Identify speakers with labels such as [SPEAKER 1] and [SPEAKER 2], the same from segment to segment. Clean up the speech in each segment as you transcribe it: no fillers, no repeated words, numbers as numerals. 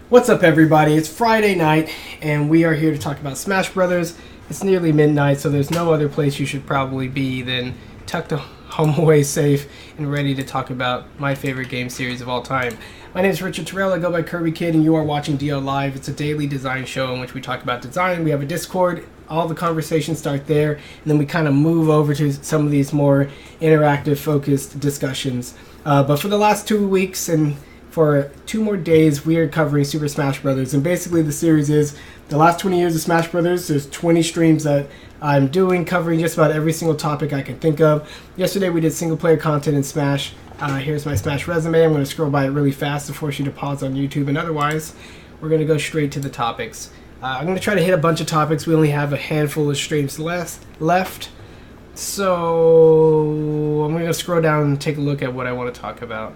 [SPEAKER 1] What's up, everybody? It's Friday night, and we are here to talk about Smash Brothers. It's nearly midnight, so there's no other place you should probably be than tucked home away safe and ready to talk about my favorite game series of all time. My name is Richard Terrell. I go by Kirby Kid, and you are watching DO Live. It's a daily design show in which we talk about design. We have a Discord. All the conversations start there, and then we kind of move over to some of these more interactive, focused discussions. But for the last 2 weeks and for 2 more days, we are covering Super Smash Brothers, and basically the series is the last 20 years of Smash Brothers. There's 20 streams that I'm doing, covering just about every single topic I can think of. Yesterday we did single player content in Smash. Here's my Smash resume. I'm going to scroll by it really fast to force you to pause on YouTube, and otherwise we're going to go straight to the topics. I'm going to try to hit a bunch of topics. We only have a handful of streams left, so I'm going to scroll down and take a look at what I want to talk about.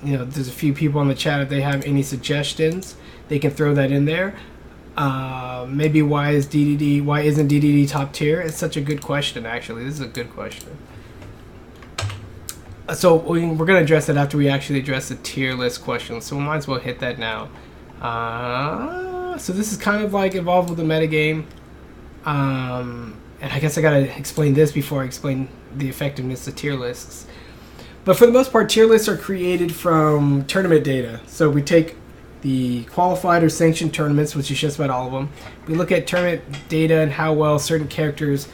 [SPEAKER 1] There's a few people on the chat. If they have any suggestions, they can throw that in there. Maybe why isn't DDD top tier? It's such a good question, actually. This is a good question. So we're going to address that after we actually address the tier list question. So we might as well hit that now. So this is kind of like involved with the metagame. And I guess I got to explain this before I explain the effectiveness of tier lists. But for the most part, tier lists are created from tournament data. So we take the qualified or sanctioned tournaments, which is just about all of them. We look at tournament data and how well certain characters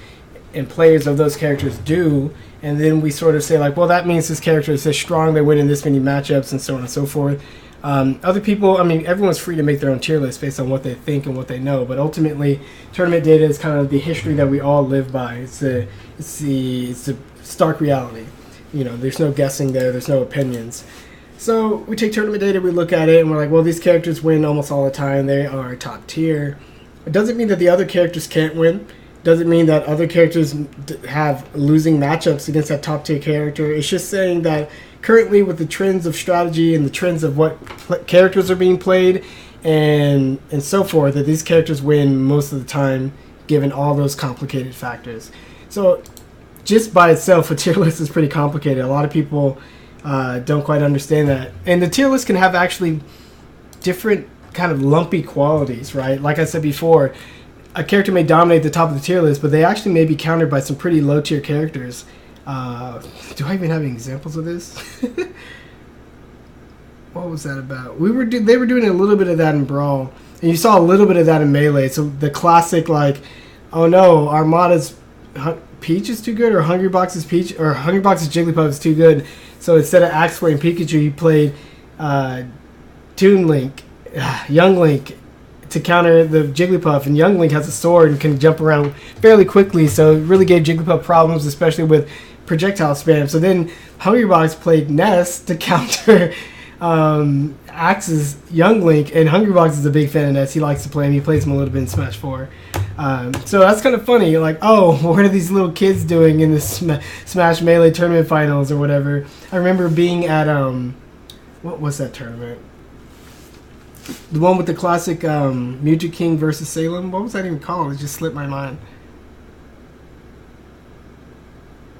[SPEAKER 1] and players of those characters do. And then we sort of say, like, well, that means this character is this strong, they win in this many matchups, and so on and so forth. Other people, everyone's free to make their own tier list based on what they think and what they know. But ultimately, tournament data is kind of the history that we all live by. It's the stark reality. There's no guessing there. There's no opinions. So we take tournament data, we look at it, and we're like, well, these characters win almost all the time. They are top tier. It doesn't mean that the other characters can't win. It doesn't mean that other characters have losing matchups against that top tier character. It's just saying that currently, with the trends of strategy and the trends of what characters are being played and so forth, that these characters win most of the time, given all those complicated factors. So just by itself, a tier list is pretty complicated. A lot of people don't quite understand that. And the tier list can have actually different kind of lumpy qualities, right? Like I said before, a character may dominate the top of the tier list, but they actually may be countered by some pretty low tier characters. Do I even have any examples of this? What was that about? They were doing a little bit of that in Brawl, and you saw a little bit of that in Melee. So the classic, like, oh no, Armada's Peach is too good, or Hungrybox's Peach, or Hungrybox's Jigglypuff is too good. So instead of Axway and Pikachu, you played Toon Link, Young Link, to counter the Jigglypuff. And Young Link has a sword and can jump around fairly quickly, so it really gave Jigglypuff problems, especially with projectile spam. So then Hungrybox played Ness to counter Axe's Young Link, and Hungrybox is a big fan of Ness. He likes to play him. He plays him a little bit in Smash 4. So that's kind of funny. You're like, oh, what are these little kids doing in the Smash Melee tournament finals or whatever? I remember being at, what was that tournament? The one with the classic Mewtwo King versus Salem. What was that even called? It just slipped my mind.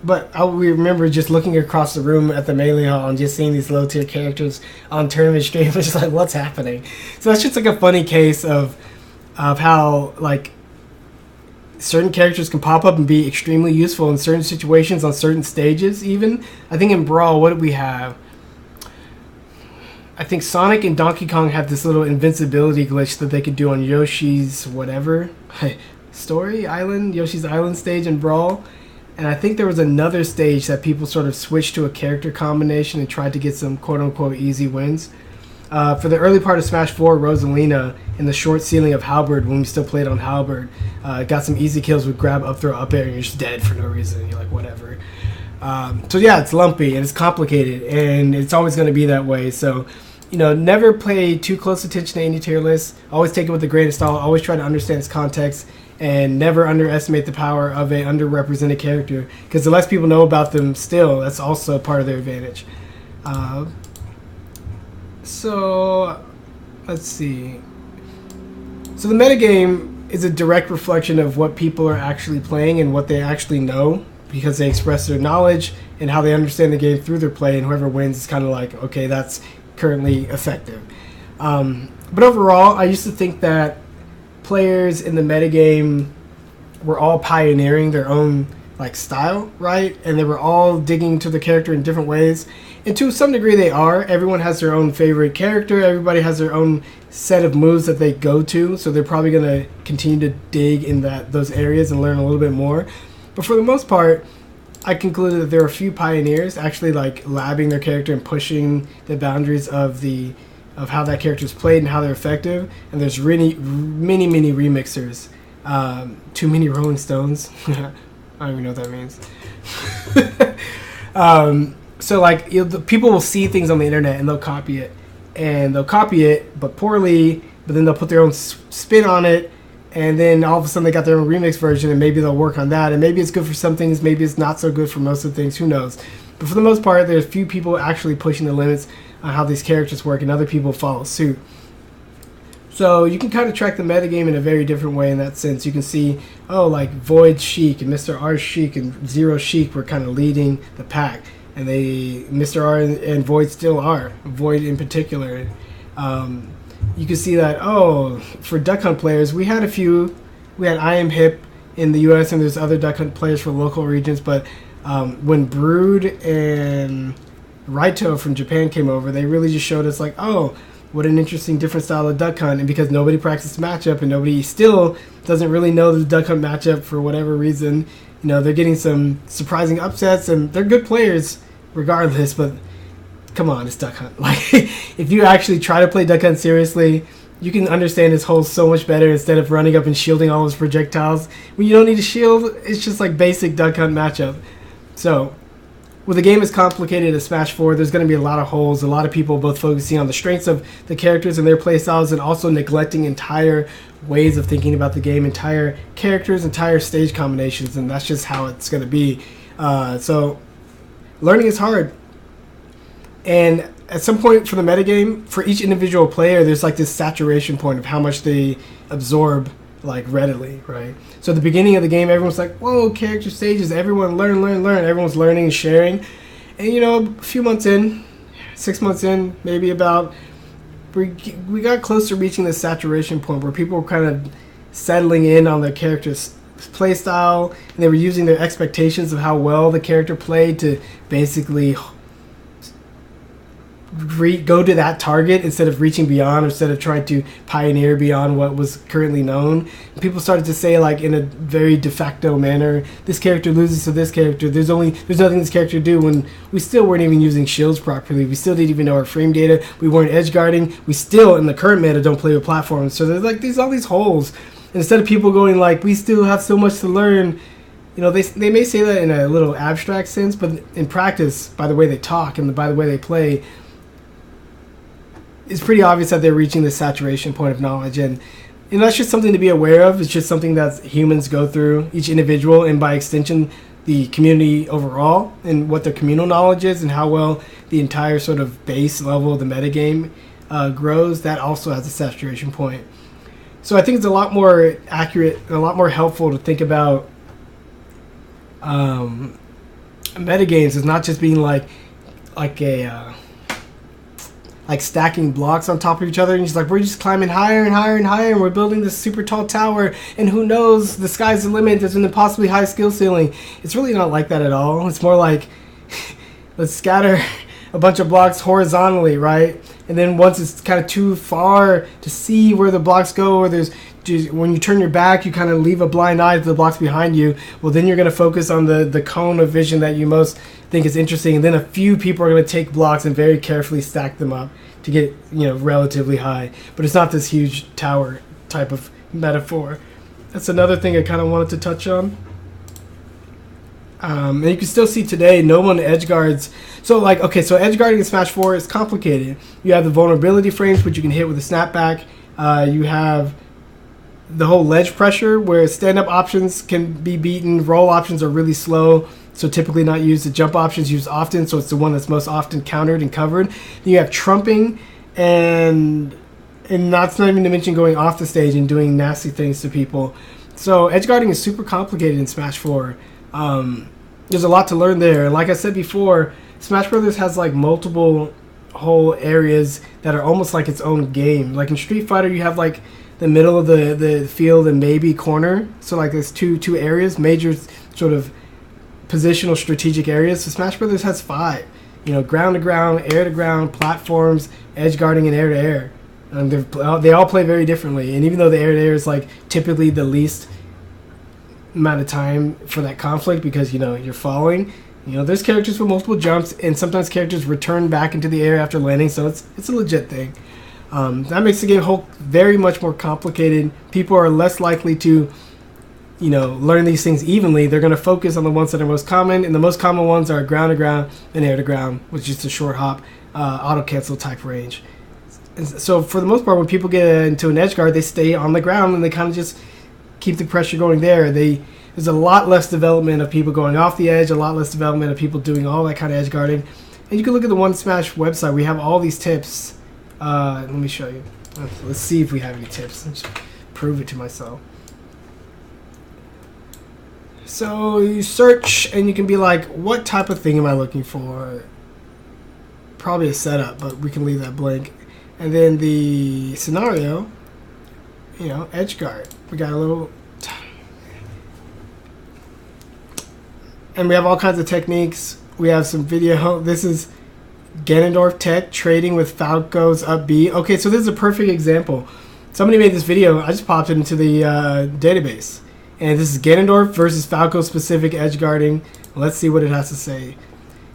[SPEAKER 1] But we remember just looking across the room at the Melee Hall and just seeing these low-tier characters on tournament streams. It's just like, what's happening? So that's just like a funny case of how, like, certain characters can pop up and be extremely useful in certain situations on certain stages even. I think in Brawl, what did we have? I think Sonic and Donkey Kong have this little invincibility glitch that they could do on Yoshi's whatever Yoshi's Island stage in Brawl. And I think there was another stage that people sort of switched to a character combination and tried to get some quote-unquote easy wins. For the early part of Smash 4, Rosalina, in the short ceiling of Halberd, when we still played on Halberd, got some easy kills with grab, up throw, up air, and you're just dead for no reason. You're like, whatever. So yeah, it's lumpy, and it's complicated, and it's always going to be that way. So, never pay too close attention to any tier list. Always take it with a grain of salt. Always try to understand its context, and never underestimate the power of an underrepresented character, because the less people know about them still, that's also part of their advantage. So let's see. So the metagame is a direct reflection of what people are actually playing and what they actually know, because they express their knowledge and how they understand the game through their play, and whoever wins is kind of like, okay, that's currently effective. But overall, I used to think that players in the metagame were all pioneering their own like style, right? And they were all digging to the character in different ways. And to some degree they are. Everyone has their own favorite character. Everybody has their own set of moves that they go to. So they're probably going to continue to dig in those areas and learn a little bit more. But for the most part, I concluded that there are a few pioneers actually like labbing their character and pushing the boundaries of how that character is played and how they're effective. And there's really many remixers. Too many Rolling Stones. I don't even know what that means. So like people will see things on the internet and they'll copy it, but poorly. But then they'll put their own spin on it, and then all of a sudden they got their own remix version, and maybe they'll work on that. And maybe it's good for some things, maybe it's not so good for most of the things. Who knows? But for the most part, there's few people actually pushing the limits on how these characters work, and other people follow suit. So you can kind of track the metagame in a very different way in that sense. You can see, like Void Sheik and Mr. R Sheik and Zero Sheik were kind of leading the pack. And Mr. R and Void still are. Void in particular. You can see that, for Duck Hunt players, we had I Am Hip in the US, and there's other Duck Hunt players for local regions. But when Brood and Raito from Japan came over, they really just showed us like, what an interesting different style of Duck Hunt. And because nobody practiced matchup and nobody still doesn't really know the Duck Hunt matchup for whatever reason, they're getting some surprising upsets, and they're good players regardless. But come on, it's Duck Hunt. Like, if you actually try to play Duck Hunt seriously, you can understand his holes so much better instead of running up and shielding all his projectiles. When you don't need to shield, it's just like basic Duck Hunt matchup. So with a game as complicated as Smash 4, there's going to be a lot of holes, a lot of people both focusing on the strengths of the characters and their playstyles, and also neglecting entire ways of thinking about the game, entire characters, entire stage combinations, and that's just how it's going to be. So learning is hard. And at some point for the metagame, for each individual player, there's like this saturation point of how much they absorb like readily, right? So at the beginning of the game, everyone's like, whoa, character stages, everyone learn. Everyone's learning and sharing. And a few months in, 6 months in, maybe about, we got close to reaching this saturation point where people were kind of settling in on their character's play style, and they were using their expectations of how well the character played to basically go to that target instead of reaching beyond, or instead of trying to pioneer beyond what was currently known. And people started to say, like, in a very de facto manner, this character loses to this character. There's nothing this character do, when we still weren't even using shields properly. We still didn't even know our frame data. We weren't edge guarding. We still, in the current meta, don't play with platforms. So there's like all these holes. And instead of people going like, we still have so much to learn, they may say that in a little abstract sense, but in practice, by the way they talk and by the way they play, it's pretty obvious that they're reaching the saturation point of knowledge. And that's just something to be aware of. It's just something that humans go through, each individual, and by extension the community overall, and what their communal knowledge is, and how well the entire sort of base level of the metagame grows. That also has a saturation point. So I think it's a lot more accurate and a lot more helpful to think about metagames as not just being like stacking blocks on top of each other, and we're just climbing higher and higher and higher, and we're building this super tall tower, and who knows, the sky's the limit, there's an impossibly high skill ceiling. It's really not like that at all. It's more like, let's scatter a bunch of blocks horizontally, right? And then once it's kind of too far to see where the blocks go, or when you turn your back, you kind of leave a blind eye to the blocks behind you. Well, then you're going to focus on the cone of vision that you most think is interesting, and then a few people are going to take blocks and very carefully stack them up to get relatively high. But it's not this huge tower type of metaphor. That's another thing I kind of wanted to touch on. And you can still see today no one edge guards. So edge guarding in Smash 4 is complicated. You have the vulnerability frames, which you can hit with a snapback. You have the whole ledge pressure, where stand-up options can be beaten. Roll options are really slow, so typically not used. The jump options used often, so it's the one that's most often countered and covered. Then you have trumping, and that's not even to mention going off the stage and doing nasty things to people. So edge guarding is super complicated in Smash 4. There's a lot to learn there. Like I said before, Smash Brothers has like multiple whole areas that are almost like its own game. Like in Street Fighter, you have like the middle of the field and maybe corner. So like there's two areas, major sort of positional strategic areas. So Smash Brothers has 5. You know, ground to ground, air to ground, platforms, edge guarding, and air to air. And they all play very differently. And even though the air to air is like typically the least amount of time for that conflict because, you know, you're falling, you know, there's characters with multiple jumps, and sometimes characters return back into the air after landing, so it's a legit thing. That makes the game whole very much more complicated. People are less likely to, you know, learn these things evenly. They're going to focus on the ones that are most common, and the most common ones are ground to ground and air to ground, which is a short hop, auto cancel type range. And so for the most part, when people get into an edge guard, they stay on the ground and they kind of just keep the pressure going there. There's a lot less development of people going off the edge, a lot less development of people doing all that kind of edge guarding. And you can look at the One Smash website. We have all these tips. Let me show you. Let's see if we have any tips. Let's prove it to myself. So you search and you can be like, what type of thing am I looking for? Probably a setup, but we can leave that blank. And then the scenario, you know, edge guard. We got a little... And we have all kinds of techniques. We have some video. This is Ganondorf Tech trading with Falco's up B. Okay, so this is a perfect example. Somebody made this video. I just popped it into the database. And this is Ganondorf versus Falco specific edge guarding. Let's see what it has to say.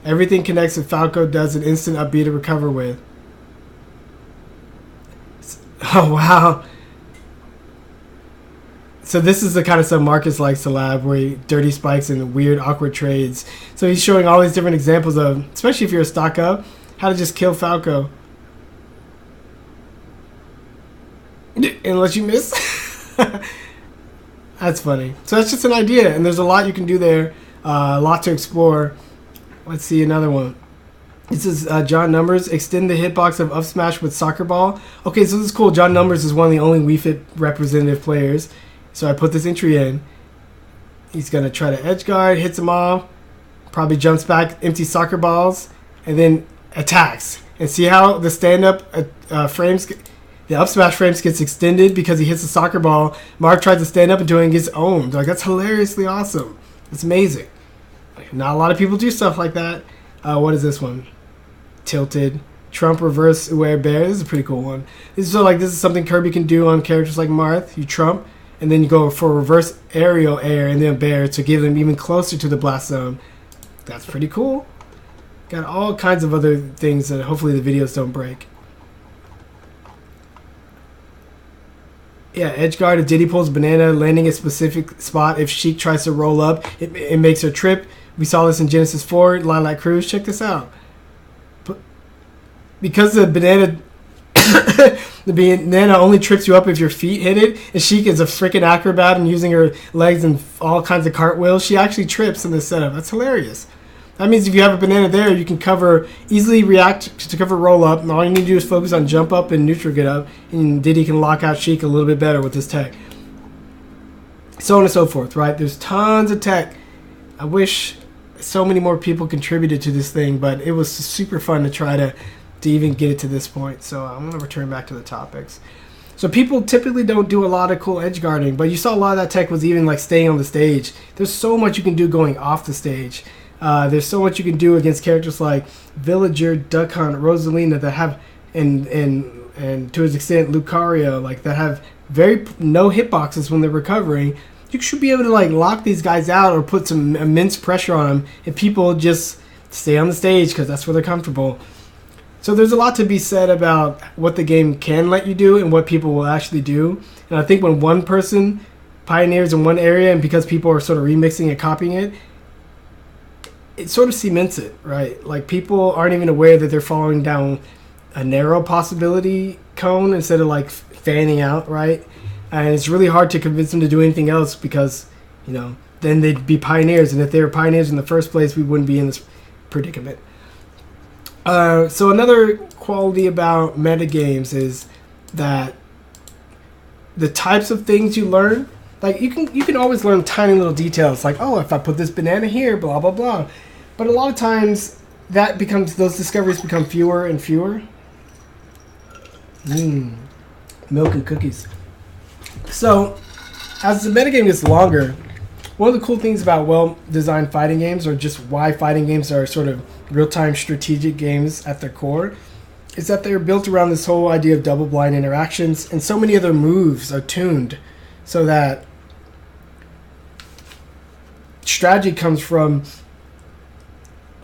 [SPEAKER 1] Everything connects with Falco does an instant up B to recover with. Oh, wow. So this is the kind of stuff Marcus likes to lab, where he dirty spikes and weird, awkward trades. So he's showing all these different examples of, especially if you're a stock up, how to just kill Falco. And let you miss. That's funny. So that's just an idea, and there's a lot you can do there, a lot to explore. Let's see another one. This is John Numbers. Extend the hitbox of up smash with soccer ball. Okay, so this is cool. John Numbers is one of the only Wii Fit representative players. So I put this entry in. He's going to try to edge guard, hits him off, probably jumps back, empty soccer balls, and then attacks. And see how the stand-up frames, the up smash frames gets extended because he hits the soccer ball. Mark tries to stand up and do it and gets owned. Like, that's hilariously awesome. It's amazing. Not a lot of people do stuff like that. What is this one? Tilted. Trump reverse aware bear. This is a pretty cool one. This is something Kirby can do on characters like Marth. You trump, and then you go for reverse aerial air and then bear to give them even closer to the blast zone. That's pretty cool. Got all kinds of other things that hopefully the videos don't break. Yeah, edge guard. If Diddy pulls banana, landing a specific spot. If Sheik tries to roll up, it makes her trip. We saw this in Genesis 4, Lilac Cruise. Check this out. Because the banana... the banana only trips you up if your feet hit it, and Sheik is a freaking acrobat and using her legs and all kinds of cartwheels. She actually trips in this setup. That's hilarious. That means if you have a banana there, you can easily react to cover roll up, and all you need to do is focus on jump up and neutral get up, and Diddy can lock out Sheik a little bit better with this tech. So on and so forth, right? There's tons of tech. I wish so many more people contributed to this thing, but it was super fun to try to even get it to this point. So I'm going to return back to the topics. So people typically don't do a lot of cool edge guarding, but you saw a lot of that tech was even like staying on the stage. There's so much you can do going off the stage. There's so much you can do against characters like Villager, Duck Hunt, Rosalina that have, and to an extent Lucario, like that have no hitboxes when they're recovering. You should be able to like lock these guys out or put some immense pressure on them, and people just stay on the stage because that's where they're comfortable. So there's a lot to be said about what the game can let you do and what people will actually do. And I think when one person pioneers in one area, and because people are sort of remixing and copying it, it sort of cements it, right? Like people aren't even aware that they're falling down a narrow possibility cone instead of like fanning out, right? And it's really hard to convince them to do anything else because, you know, then they'd be pioneers. And if they were pioneers in the first place, we wouldn't be in this predicament. So another quality about metagames is that the types of things you learn, like you can always learn tiny little details, like, oh, if I put this banana here, blah, blah, blah. But a lot of times those discoveries become fewer and fewer. Milk and cookies. So, as the metagame gets longer, one of the cool things about well-designed fighting games, or just why fighting games are sort of real-time strategic games at their core, is that they're built around this whole idea of double-blind interactions, and so many other moves are tuned so that strategy comes from,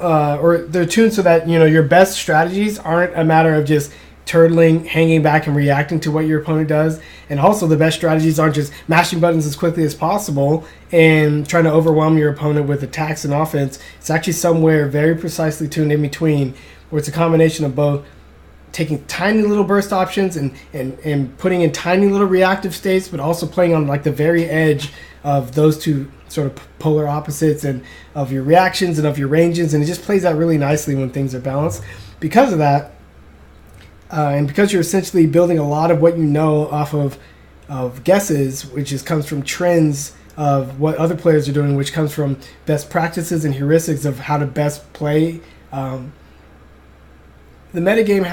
[SPEAKER 1] or they're tuned so that, your best strategies aren't a matter of just turtling, hanging back, and reacting to what your opponent does. And also the best strategies aren't just mashing buttons as quickly as possible and trying to overwhelm your opponent with attacks and offense. It's actually somewhere very precisely tuned in between, where it's a combination of both taking tiny little burst options and putting in tiny little reactive states, but also playing on like the very edge of those two sort of polar opposites and of your reactions and of your ranges. And it just plays out really nicely when things are balanced. Because of that, and because you're essentially building a lot of what you know off of guesses, which comes from trends of what other players are doing, which comes from best practices and heuristics of how to best play. The metagame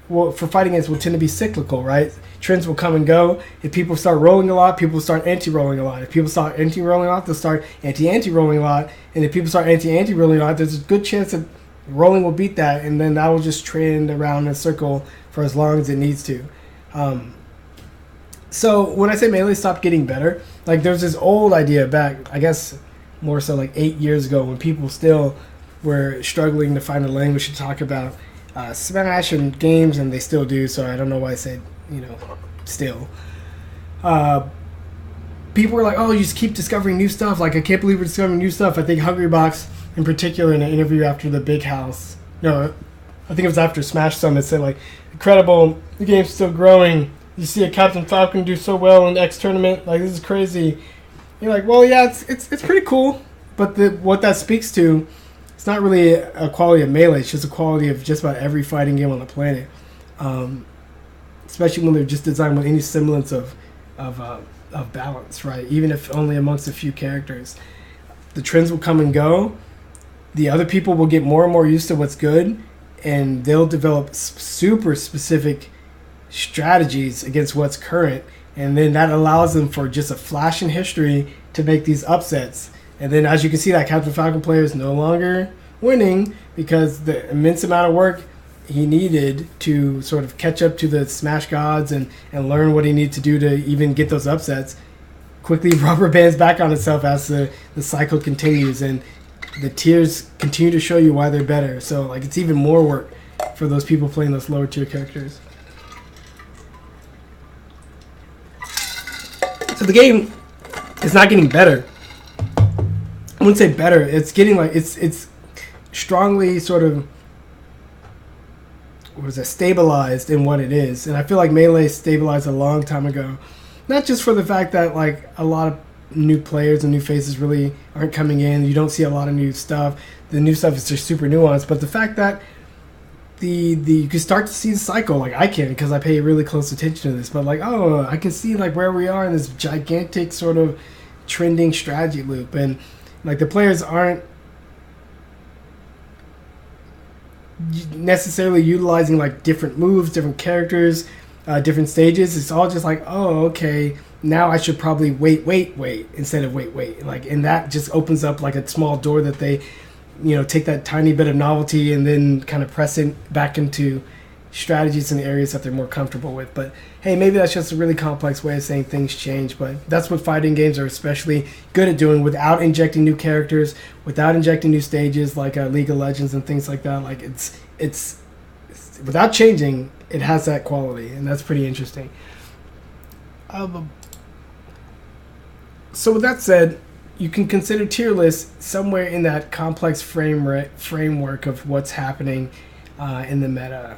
[SPEAKER 1] for fighting games will tend to be cyclical, right? Trends will come and go. If people start rolling a lot, people start anti-rolling a lot. If people start anti-rolling a lot, they'll start anti-anti-rolling a lot. And if people start anti-anti-rolling a lot, there's a good chance that rolling will beat that, and then that will just trend around in a circle for as long as it needs to. So when I say Melee stopped getting better, like there's this old idea back, I guess more so like 8 years ago, when people still were struggling to find a language to talk about Smash and games, and they still do, so I don't know why I said, still. People were like, oh, you just keep discovering new stuff. Like, I can't believe we're discovering new stuff. I think Hungrybox, in particular, in an interview after the Big House, I think it was after Smash Summit, said, like, incredible, the game's still growing. You see a Captain Falcon do so well in the X tournament. Like, this is crazy. You're like, well, yeah, it's pretty cool. But what that speaks to, it's not really a quality of Melee. It's just a quality of just about every fighting game on the planet. Especially when they're just designed with any semblance of balance, right? Even if only amongst a few characters. The trends will come and go. The other people will get more and more used to what's good, and they'll develop super specific strategies against what's current, and then that allows them for just a flash in history to make these upsets. And then, as you can see, that Captain Falcon player is no longer winning because the immense amount of work he needed to sort of catch up to the Smash gods and learn what he needed to do to even get those upsets quickly rubber bands back on itself as the cycle continues, and the tiers continue to show you why they're better. So, like, it's even more work for those people playing those lower tier characters. So the game is not getting better. I wouldn't say better. It's getting like it's strongly sort of stabilized in what it is, and I feel like Melee stabilized a long time ago. Not just for the fact that like a lot of new players and new faces really aren't coming in. You don't see a lot of new stuff. The new stuff is just super nuanced, but the fact that you can start to see the cycle, like I can, because I pay really close attention to this, but like, oh, I can see like where we are in this gigantic sort of trending strategy loop, and like the players aren't necessarily utilizing like different moves, different characters, different stages. It's all just like, oh, okay, now I should probably wait instead of wait. Like, and that just opens up like a small door that they, take that tiny bit of novelty and then kind of press it back into strategies in areas that they're more comfortable with. But hey, maybe that's just a really complex way of saying things change, but that's what fighting games are especially good at doing without injecting new characters, without injecting new stages like League of Legends and things like that. Like it's without changing, it has that quality, and that's pretty interesting. So with that said, you can consider tier lists somewhere in that complex framework of what's happening in the meta.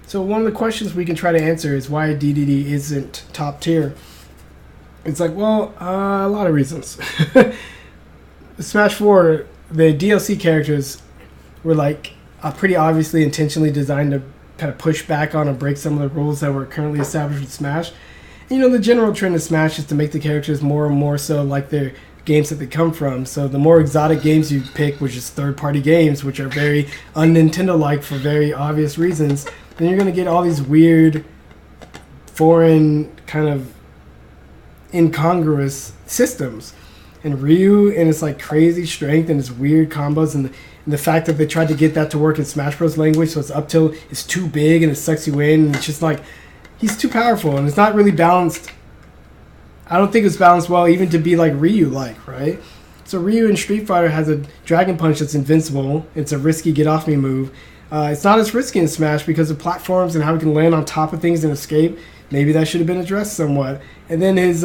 [SPEAKER 1] So one of the questions we can try to answer is why Dedede isn't top tier. It's like, well, a lot of reasons. Smash 4, the DLC characters were like pretty obviously intentionally designed to kind of push back on and break some of the rules that were currently established with Smash. And, the general trend of Smash is to make the characters more and more so like they're games that they come from. So the more exotic games you pick, which is third-party games, which are very un-Nintendo-like for very obvious reasons, then you're going to get all these weird, foreign, kind of incongruous systems. And Ryu and its like crazy strength and its weird combos and the fact that they tried to get that to work in Smash Bros. Language, so it's up till it's too big and it sucks you in, and it's just like he's too powerful and it's not really balanced. I don't think it's balanced well even to be like Ryu-like, right? So Ryu in Street Fighter has a Dragon Punch that's invincible. It's a risky get-off-me move. It's not as risky in Smash because of platforms and how he can land on top of things and escape. Maybe that should have been addressed somewhat. And then his,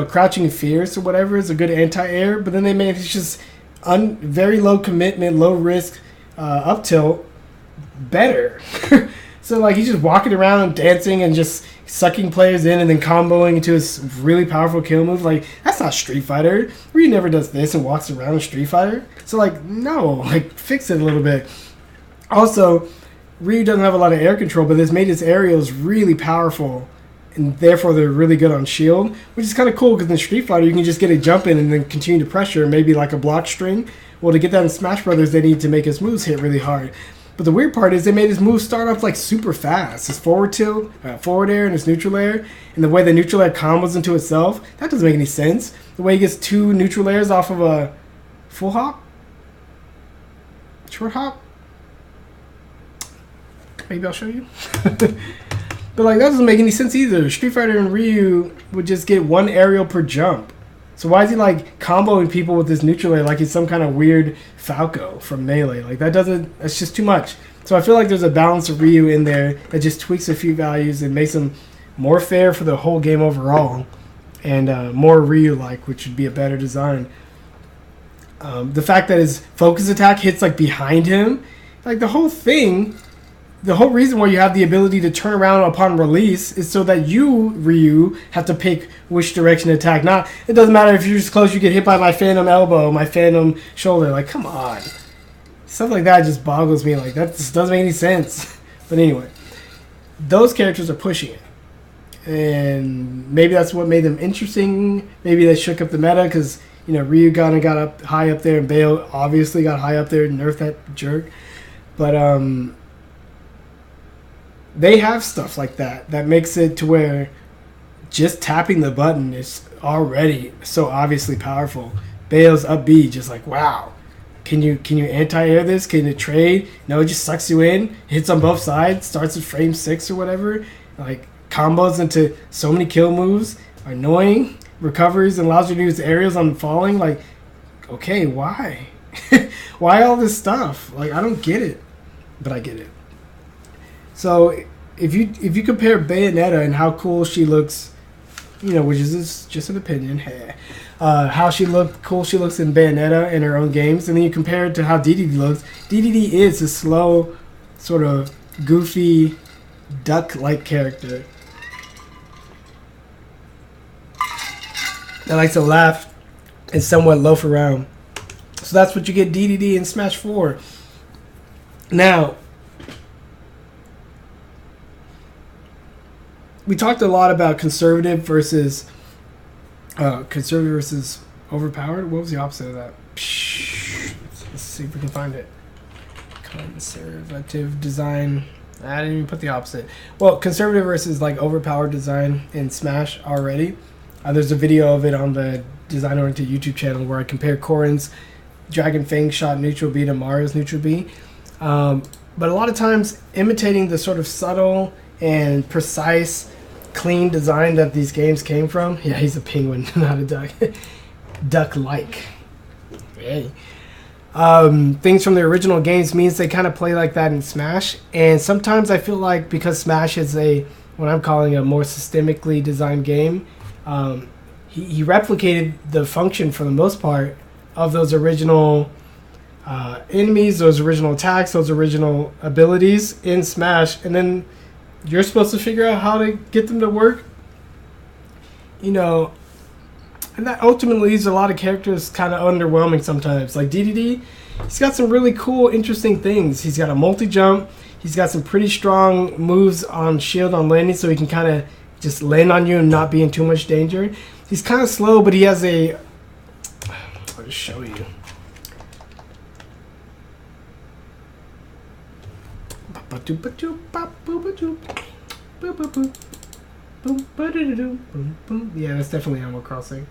[SPEAKER 1] crouching fierce or whatever is a good anti-air, but then they made it just very low commitment, low risk, up tilt better. So like he's just walking around and dancing and just sucking players in and then comboing into his really powerful kill move. Like that's not Street Fighter. Ryu never does this and walks around in Street Fighter. So like no, like fix it a little bit. Also, Ryu doesn't have a lot of air control, but this made his aerials really powerful. And therefore they're really good on shield, which is kind of cool because in Street Fighter you can just get a jump in and then continue to pressure, maybe like a block string. Well, to get that in Smash Brothers, they need to make his moves hit really hard. But the weird part is they made his moves start off like super fast. His forward tilt, forward air, and his neutral air, and the way the neutral air combos into itself, that doesn't make any sense. The way he gets 2 neutral airs off of a full hop, short hop. Maybe I'll show you. But like that doesn't make any sense either. Street Fighter and Ryu would just get 1 aerial per jump. So why is he like comboing people with this neutral air like he's some kind of weird Falco from Melee? Like that's just too much. So I feel like there's a balance of Ryu in there that just tweaks a few values and makes him more fair for the whole game overall, and more Ryu-like, which would be a better design. The fact that his focus attack hits like behind him, like the whole thing. The whole reason why you have the ability to turn around upon release is so that you, Ryu, have to pick which direction to attack. Not, it doesn't matter if you're just close, you get hit by my phantom elbow, my phantom shoulder. Like, come on. Stuff like that just boggles me. Like, that just doesn't make any sense. But anyway, those characters are pushing it. And maybe that's what made them interesting. Maybe they shook up the meta because, Ryu got up high up there and Bayo obviously got high up there and nerfed that jerk. But, they have stuff like that makes it to where just tapping the button is already so obviously powerful. Bayo's up B, just like, wow. Can you anti-air this? Can it trade? No, it just sucks you in, hits on both sides, starts at frame 6 or whatever. Like, combos into so many kill moves, annoying, recoveries, and allows you to use aerials on falling. Like, okay, why? Why all this stuff? Like, I don't get it, but I get it. So if you compare Bayonetta and how cool she looks, which is just an opinion, how cool she looks in Bayonetta in her own games, and then you compare it to how Dedede looks. Dedede is a slow, sort of goofy, duck-like character that likes to laugh and somewhat loaf around. So that's what you get Dedede in Smash 4. Now, we talked a lot about conservative versus overpowered. What was the opposite of that? Let's see if we can find it. Conservative design. I didn't even put the opposite. Well, conservative versus like overpowered design in Smash already. There's a video of it on the Design Oriented YouTube channel where I compare Corrin's Dragon Fang shot neutral B to Mario's neutral B. But a lot of times imitating the sort of subtle and precise, clean design that these games came from. Yeah, he's a penguin, not a duck. Duck-like. Hey. Things from the original games means they kind of play like that in Smash. And sometimes I feel like because Smash is what I'm calling a more systemically designed game, he replicated the function for the most part of those original enemies, those original attacks, those original abilities in Smash, and then you're supposed to figure out how to get them to work, and that ultimately leaves a lot of characters kind of underwhelming sometimes. Like Dedede, he's got some really cool, interesting things. He's got a multi-jump. He's got some pretty strong moves on shield on landing, so he can kind of just land on you and not be in too much danger. He's kind of slow, but he has a just show you. Yeah, that's definitely Animal Crossing.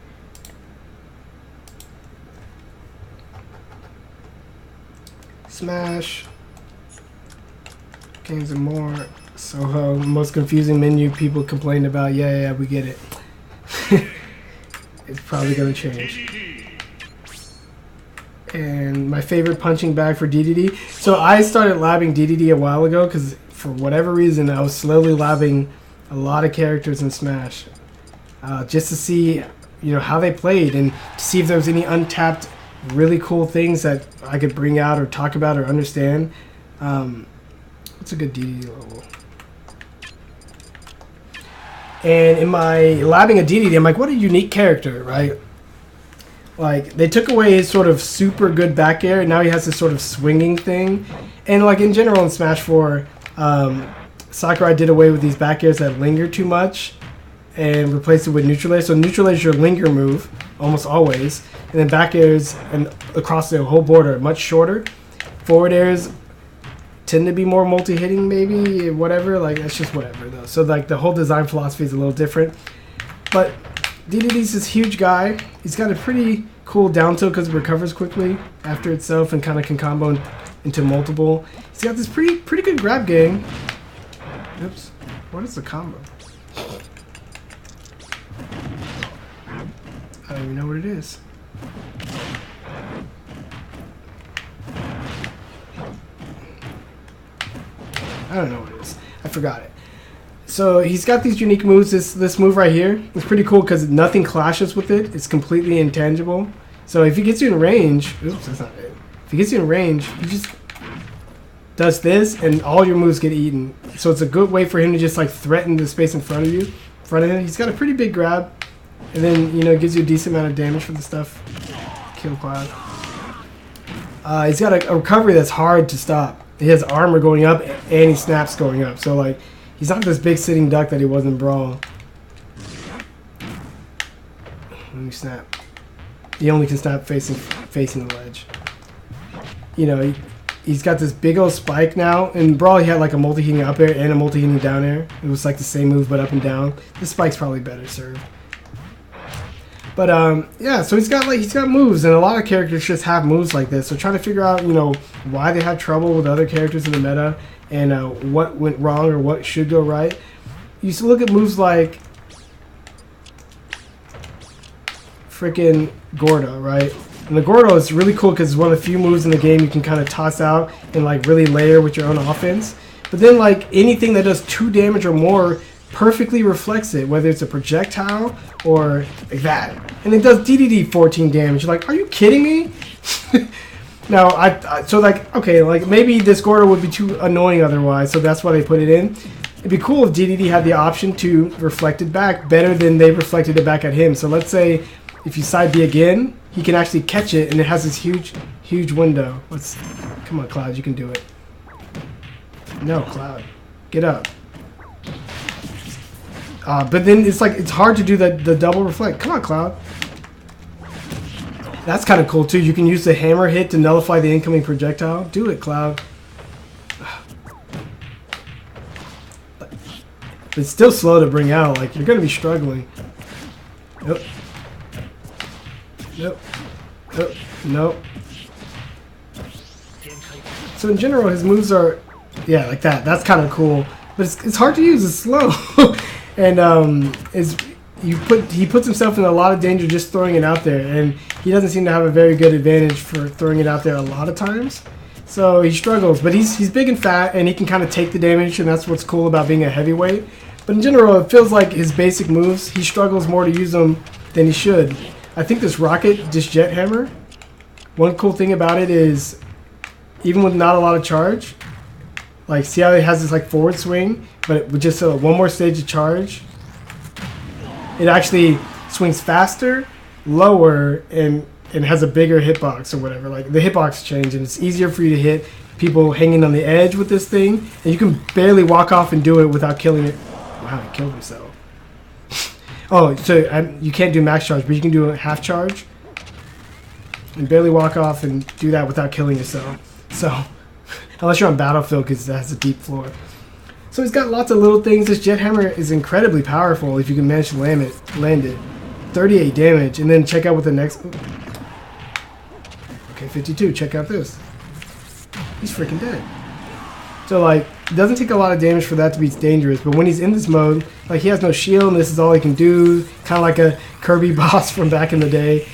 [SPEAKER 1] Smash. Games and more. Soho, most confusing menu people complained about. Yeah, we get it. It's probably gonna change. And my favorite punching bag for Dedede. So I started labbing Dedede a while ago because for whatever reason I was slowly labbing a lot of characters in Smash, just to see, you know, how they played and to see if there was any untapped, really cool things that I could bring out or talk about or understand. What's a good Dedede level? And in my labbing a Dedede, I'm like, what a unique character, right? Like, they took away his sort of super good back air, and now he has this sort of swinging thing. And, like, in general in Smash 4, Sakurai did away with these back airs that linger too much and replaced it with neutral air. So neutral air is your linger move, almost always. And then back airs and across the whole board are much shorter. Forward airs tend to be more multi-hitting, maybe, whatever. Like, that's just whatever, though. So, like, the whole design philosophy is a little different. But Dedede's this huge guy. He's got a pretty cool down tilt because it recovers quickly after itself and kind of can combo into multiple. He's got this pretty good grab game. Oops. What is the combo? I don't even know what it is. I don't know what it is. I forgot it. So he's got these unique moves. This move right here is pretty cool because nothing clashes with it. It's completely intangible. So if he gets you in range, oops, that's not it. If he gets you in range, he just does this, and all your moves get eaten. So it's a good way for him to just like threaten the space in front of you, He's got a pretty big grab, and then it gives you a decent amount of damage for the stuff. Kill Cloud. He's got a recovery that's hard to stop. He has armor going up and he snaps going up. So like, he's not this big sitting duck that he was in Brawl. Let me snap. He only can snap facing the ledge. He's got this big old spike now. In Brawl, he had like a multi-heating up air and a multi-heating down air. It was like the same move but up and down. This spike's probably better served. But yeah, so he's got moves, and a lot of characters just have moves like this. So trying to figure out why they have trouble with other characters in the meta and what went wrong or what should go right. You used to look at moves like freaking Gordo, right? And the Gordo is really cool because it's one of the few moves in the game you can kind of toss out and like really layer with your own offense. But then like anything that does 2 damage or more perfectly reflects it, whether it's a projectile or like that. And it does Dedede 14 damage. You're like, are you kidding me? Now, so like, okay, like maybe this Gordo would be too annoying otherwise, so that's why they put it in. It'd be cool if Dedede had the option to reflect it back better than they reflected it back at him. So let's say if you side B again, he can actually catch it, and it has this huge window. Come on, Cloud, you can do it. No, Cloud, get up. But then it's hard to do the double reflect. Come on, Cloud. That's kind of cool too. You can use the hammer hit to nullify the incoming projectile. Do it, Cloud. It's still slow to bring out. Like, you're gonna be struggling. Nope. Nope. Nope. Nope. So in general, his moves are, yeah, like that. That's kind of cool. But it's hard to use. It's slow. And he puts himself in a lot of danger just throwing it out there, and he doesn't seem to have a very good advantage for throwing it out there a lot of times. So he struggles, but he's big and fat, and he can kind of take the damage, and that's what's cool about being a heavyweight. But in general, it feels like his basic moves, he struggles more to use them than he should. I think this jet hammer, one cool thing about it is, even with not a lot of charge, like, see how it has this like forward swing, but with just one more stage of charge, it actually swings faster, lower, and has a bigger hitbox or whatever. Like, the hitbox change, and it's easier for you to hit people hanging on the edge with this thing, and you can barely walk off and do it without killing it. Wow, he killed himself. Oh, so you can't do max charge, but you can do a half charge. and barely walk off and do that without killing yourself. So, unless you're on Battlefield, because it has a deep floor. So he's got lots of little things. This jet hammer is incredibly powerful if you can manage to land it. 38 damage, and then check out what the next... Okay, 52. Check out this. He's freaking dead. So, like, it doesn't take a lot of damage for that to be dangerous, but when he's in this mode, like, he has no shield, and this is all he can do. Kind of like a Kirby boss from back in the day.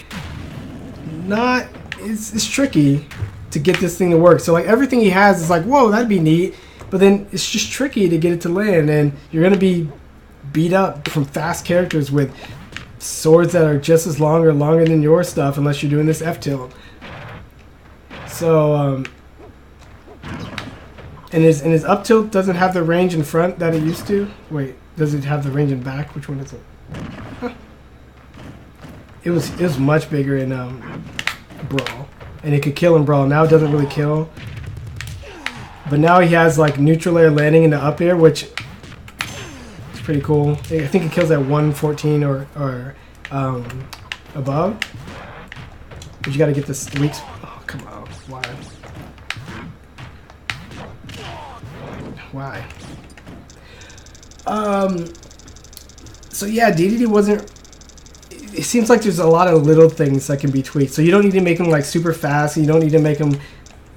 [SPEAKER 1] It's tricky to get this thing to work. So, like, everything he has is like, whoa, that'd be neat. But then it's just tricky to get it to land, and you're going to be beat up from fast characters with swords that are just as long or longer than your stuff, unless you're doing this F-tilt. So, and his up tilt doesn't have the range in front that it used to. Wait, does it have the range in back? Which one is it? Huh. It was much bigger in Brawl, and it could kill in Brawl. Now it doesn't really kill. But now he has like neutral air landing in the up air, which is pretty cool. I think it kills at 114 or above. But you got to get this weak. Oh, come on. Why? Why? So yeah, Dedede wasn't... It seems like there's a lot of little things that can be tweaked. So you don't need to make him like super fast. You don't need to make him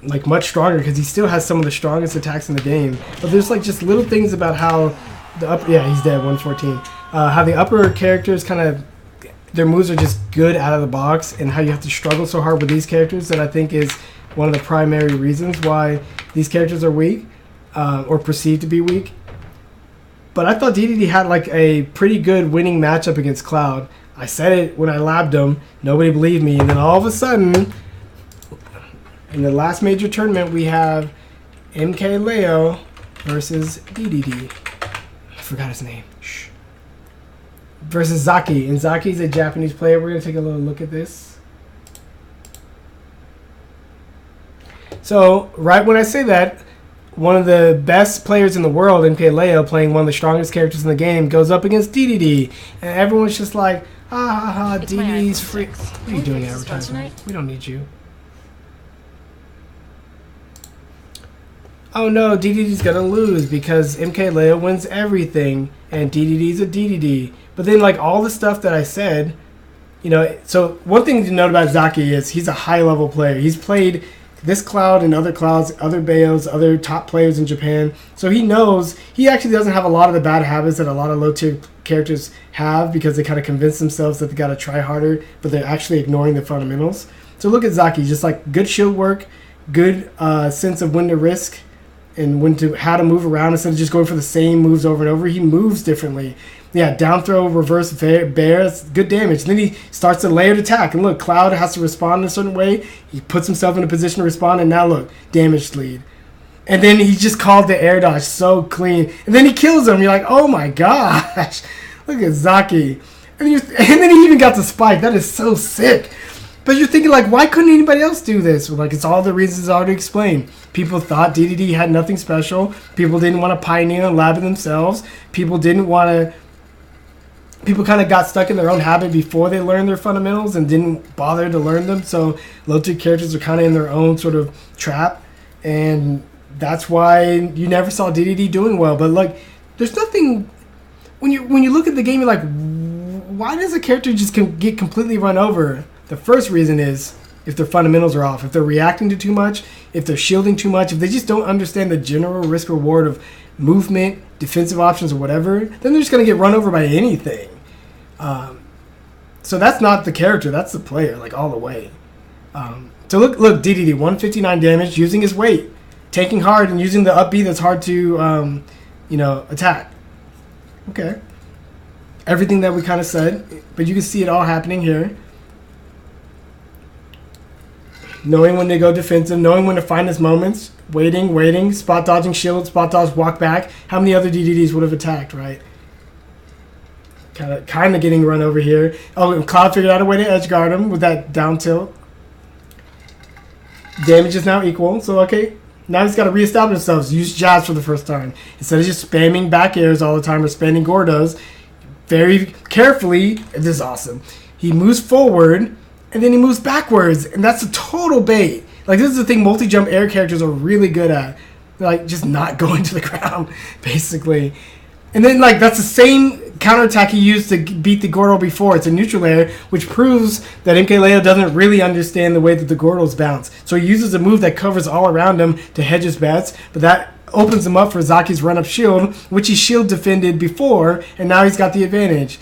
[SPEAKER 1] like much stronger, because he still has some of the strongest attacks in the game. But there's like just little things about how the upper... Yeah, he's dead, 114. How the upper characters kind of... Their moves are just good out of the box, and how you have to struggle so hard with these characters that I think is one of the primary reasons why these characters are weak, or perceived to be weak. But I thought Dedede had like a pretty good winning matchup against Cloud. I said it when I labbed him. Nobody believed me. And then all of a sudden, in the last major tournament, we have MK Leo versus Dedede. I forgot his name. Shh. Versus Zaki. And Zaki's a Japanese player. We're going to take a little look at this. So, right when I say that, one of the best players in the world, MK Leo, playing one of the strongest characters in the game, goes up against Dedede. And everyone's just like, ha ha ha, Dedede's free. What are you doing, advertisement? We don't need you. Oh no, Dedede's gonna lose because MK Leo wins everything, and Dedede's a Dedede. But then, like, all the stuff that I said, you know, so one thing to note about Zaki is he's a high-level player. He's played this Cloud and other Clouds, other Bayos, other top players in Japan. So he knows, he actually doesn't have a lot of the bad habits that a lot of low-tier characters have, because they kind of convince themselves that they got to try harder, but they're actually ignoring the fundamentals. So look at Zaki, just like good shield work, good sense of when to risk, and how to move around instead of just going for the same moves over and over. He moves differently. Yeah, down throw, reverse bear, that's good damage. And then he starts a layered attack. And look, Cloud has to respond in a certain way. He puts himself in a position to respond, and now look, damage lead. And then he just called the air dodge so clean. And then he kills him. You're like, oh my gosh. Look at Zaki. And then he even got the spike. That is so sick. But you're thinking, like, why couldn't anybody else do this? Well, like, it's all the reasons I already explained. People thought Dedede had nothing special. People didn't want to pioneer and lab it themselves. People didn't want to... People kind of got stuck in their own habit before they learned their fundamentals and didn't bother to learn them. So low-tier characters are kind of in their own sort of trap. And that's why you never saw Dedede doing well. But, like, there's nothing... When you look at the game, you're like, why does a character just get completely run over? The first reason is if their fundamentals are off, if they're reacting to too much, if they're shielding too much, if they just don't understand the general risk-reward of movement, defensive options, or whatever, then they're just going to get run over by anything. So that's not the character, that's the player, like, all the way. So look, Dedede, 159 damage, using his weight, tanking hard, and using the up B that's hard to, attack. Okay. Everything that we kind of said, but you can see it all happening here. Knowing when to go defensive, knowing when to find his moments, waiting, spot dodging shield, spot dodge, walk back. How many other DDDs would have attacked, right? Kind of getting run over here. Oh, and Cloud figured out a way to edge guard him with that down tilt. Damage is now equal, so okay. Now he's got to reestablish himself. Use jabs for the first time. Instead of just spamming back airs all the time or spamming Gordos, very carefully, this is awesome. He moves forward and then he moves backwards, and that's a total bait. Like, this is the thing multi-jump air characters are really good at. Like, just not going to the ground, basically. And then, like, that's the same counterattack he used to beat the Gordo before. It's a neutral air, which proves that MKLeo doesn't really understand the way that the Gordos bounce. So he uses a move that covers all around him to hedge his bets, but that opens him up for Zaki's run-up shield, which he shield defended before, and now he's got the advantage.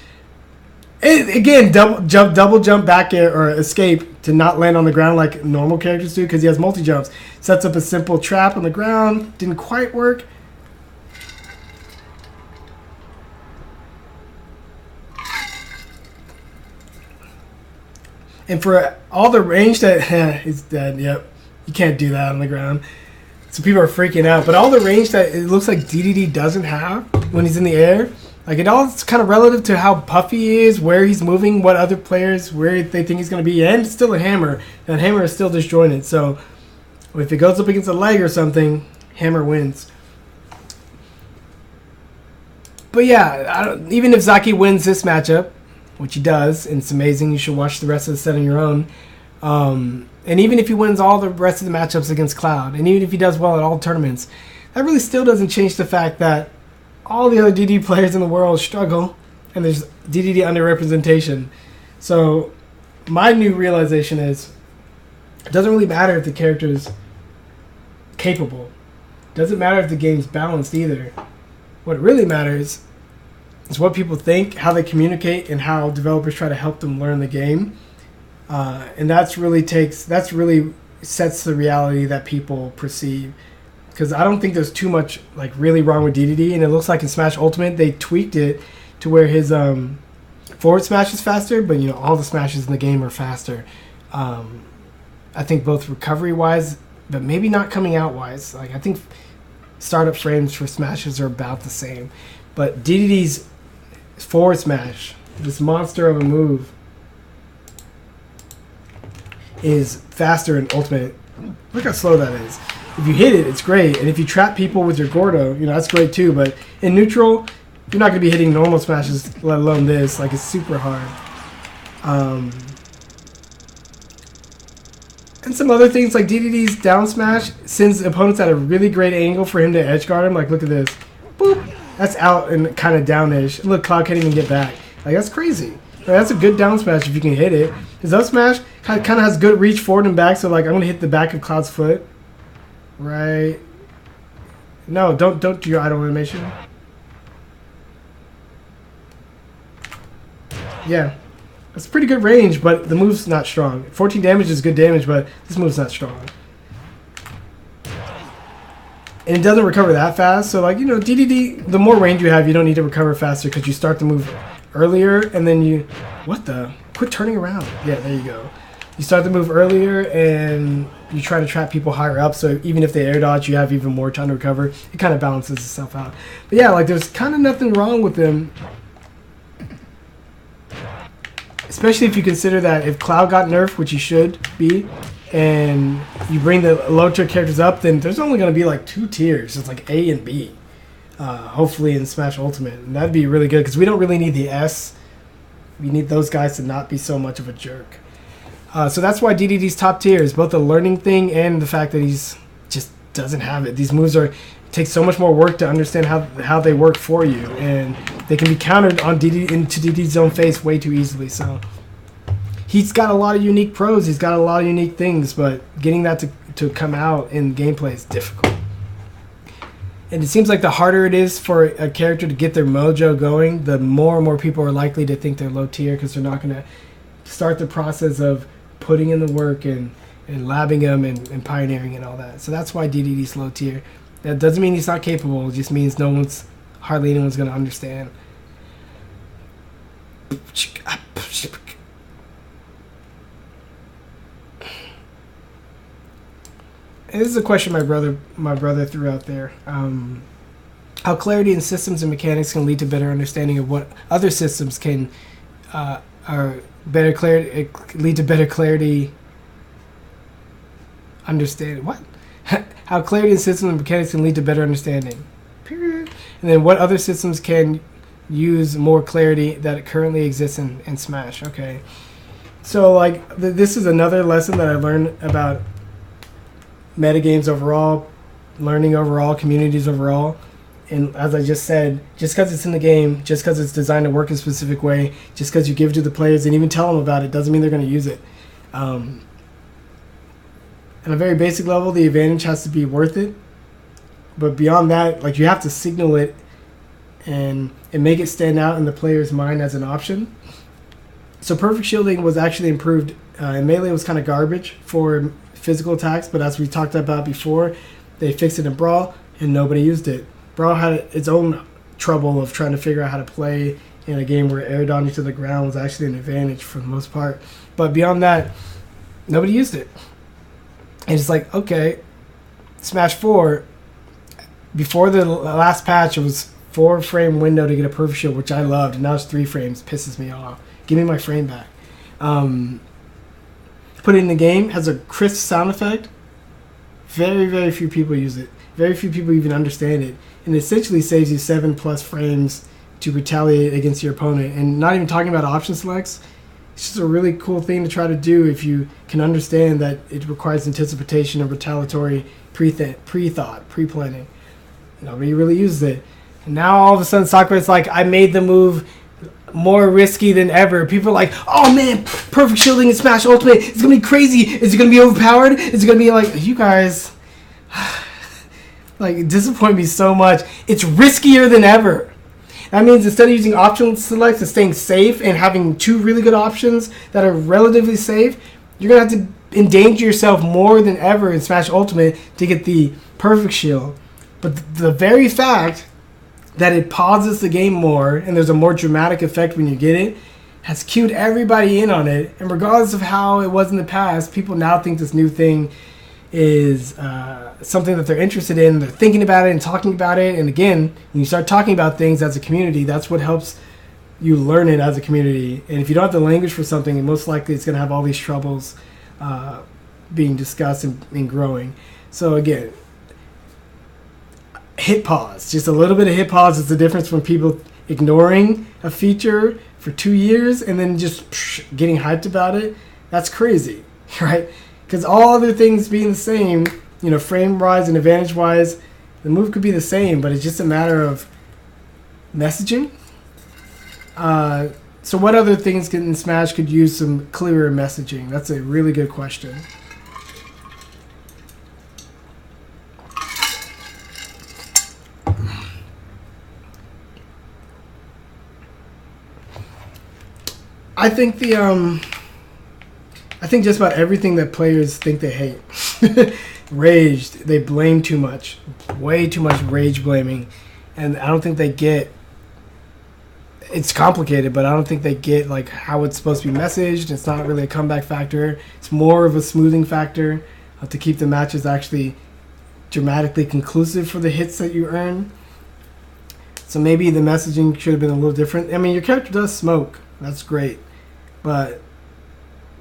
[SPEAKER 1] Again, double jump back air or escape to not land on the ground like normal characters do because he has multi-jumps. Sets up a simple trap on the ground. Didn't quite work. And for all the range that... he's dead, yep. You can't do that on the ground. So people are freaking out. But all the range that it looks like Dedede doesn't have when he's in the air... Like, it all is kind of relative to how puffy he is, where he's moving, what other players, where they think he's going to be. And it's still a hammer. That hammer is still disjointed. So, if it goes up against a leg or something, hammer wins. But yeah, even if Zaki wins this matchup, which he does, and it's amazing, you should watch the rest of the set on your own. And even if he wins all the rest of the matchups against Cloud, and even if he does well at all tournaments, that really still doesn't change the fact that all the other DD players in the world struggle, and there's DDD underrepresentation. So my new realization is it doesn't really matter if the character's capable. It doesn't matter if the game's balanced either. What really matters is what people think, how they communicate, and how developers try to help them learn the game. And that's really sets the reality that people perceive. Because I don't think there's too much like really wrong with Dedede, and it looks like in Smash Ultimate they tweaked it to where his forward smash is faster, but you know all the smashes in the game are faster. I think both recovery wise, but maybe not coming out wise. Like I think startup frames for smashes are about the same, but Dedede's forward smash, this monster of a move, is faster in Ultimate. Look how slow that is. If you hit it, it's great. And if you trap people with your Gordo, you know, that's great too. But in neutral, you're not going to be hitting normal smashes, let alone this. Like, it's super hard. And some other things, like Dedede's down smash sends opponents at a really great angle for him to edge guard him. Like, look at this. Boop. That's out and kind of down-ish. Look, Cloud can't even get back. Like, that's crazy. Like, that's a good down smash if you can hit it. His up smash kind of has good reach forward and back. So, like, I'm going to hit the back of Cloud's foot. Right. No, don't do your idle animation. Yeah. It's pretty good range, but the move's not strong. 14 damage is good damage, but this move's not strong. And it doesn't recover that fast, so like, you know, Dedede, the more range you have, you don't need to recover faster because you start the move earlier, and then you... What the? Quit turning around. Yeah, there you go. You start the move earlier, and you try to trap people higher up, so even if they air dodge, you have even more time to recover. It kind of balances itself out. But yeah, like, there's kind of nothing wrong with them. Especially if you consider that if Cloud got nerfed, which he should be, and you bring the low tier characters up, then there's only going to be like 2 tiers. It's like A and B, hopefully in Smash Ultimate. And that'd be really good, because we don't really need the S. We need those guys to not be so much of a jerk. So that's why Dedede's top tier is both a learning thing and the fact that he's just doesn't have it. These moves take so much more work to understand how they work for you, and they can be countered on into Dedede's own face way too easily. So he's got a lot of unique pros, he's got a lot of unique things, but getting that to come out in gameplay is difficult. And it seems like the harder it is for a character to get their mojo going, the more and more people are likely to think they're low tier, because they're not going to start the process of putting in the work and labbing them and pioneering and all that. So that's why Dedede's low tier. That doesn't mean he's not capable. It just means hardly anyone's going to understand. And this is a question my brother threw out there. How clarity in systems and mechanics can lead to better understanding of what other systems can lead to better clarity. Understand what? How clarity in systems and mechanics can lead to better understanding. Period. And then what other systems can use more clarity that currently exists in Smash. Okay. So like this is another lesson that I learned about metagames overall, learning overall, communities overall. And as I just said, just because it's in the game, just because it's designed to work a specific way, just because you give it to the players and even tell them about it, doesn't mean they're going to use it. On a very basic level, the advantage has to be worth it. But beyond that, like you have to signal it and make it stand out in the player's mind as an option. So perfect shielding was actually improved. In Melee, it was kind of garbage for physical attacks, but as we talked about before, they fixed it in Brawl, and nobody used it. Brawl had its own trouble of trying to figure out how to play in a game where air dodging to the ground was actually an advantage for the most part. But beyond that, nobody used it. And it's like, okay, Smash 4, before the last patch, it was 4-frame window to get a perfect shield, which I loved, and now it's 3 frames. Pisses me off. Give me my frame back. Put it in the game, has a crisp sound effect. Very, very few people use it. Very few people even understand it. And it essentially saves you 7+ frames to retaliate against your opponent. And not even talking about option selects, it's just a really cool thing to try to do if you can understand that it requires anticipation and retaliatory pre-thought, pre-planning. Nobody really uses it. And now all of a sudden Sakura's like, I made the move more risky than ever. People are like, oh man, perfect shielding in Smash Ultimate, it's going to be crazy. Is it going to be overpowered? Is it going to be like, you guys, like, disappoint me so much. It's riskier than ever. That means instead of using option selects and staying safe and having 2 really good options that are relatively safe, you're going to have to endanger yourself more than ever in Smash Ultimate to get the perfect shield. But the very fact that it pauses the game more and there's a more dramatic effect when you get it has cued everybody in on it. And regardless of how it was in the past, people now think this new thing is something that they're interested in. They're thinking about it and talking about it. And again, when you start talking about things as a community, that's what helps you learn it as a community. And if you don't have the language for something, most likely it's going to have all these troubles being discussed and growing. So again, hit pause. Just a little bit of hit pause is the difference from people ignoring a feature for 2 years and then just getting hyped about it. That's crazy, right? Because all other things being the same, frame-wise and advantage-wise, the move could be the same, but it's just a matter of messaging. So what other things in Smash could use some clearer messaging? That's a really good question. I think I think just about everything that players think they hate. Rage, they blame too much. Way too much rage blaming. And I don't think they get, it's complicated, but I don't think they get like how it's supposed to be messaged. It's not really a comeback factor. It's more of a smoothing factor to keep the matches actually dramatically conclusive for the hits that you earn. So maybe the messaging should have been a little different. I mean, your character does smoke. That's great. But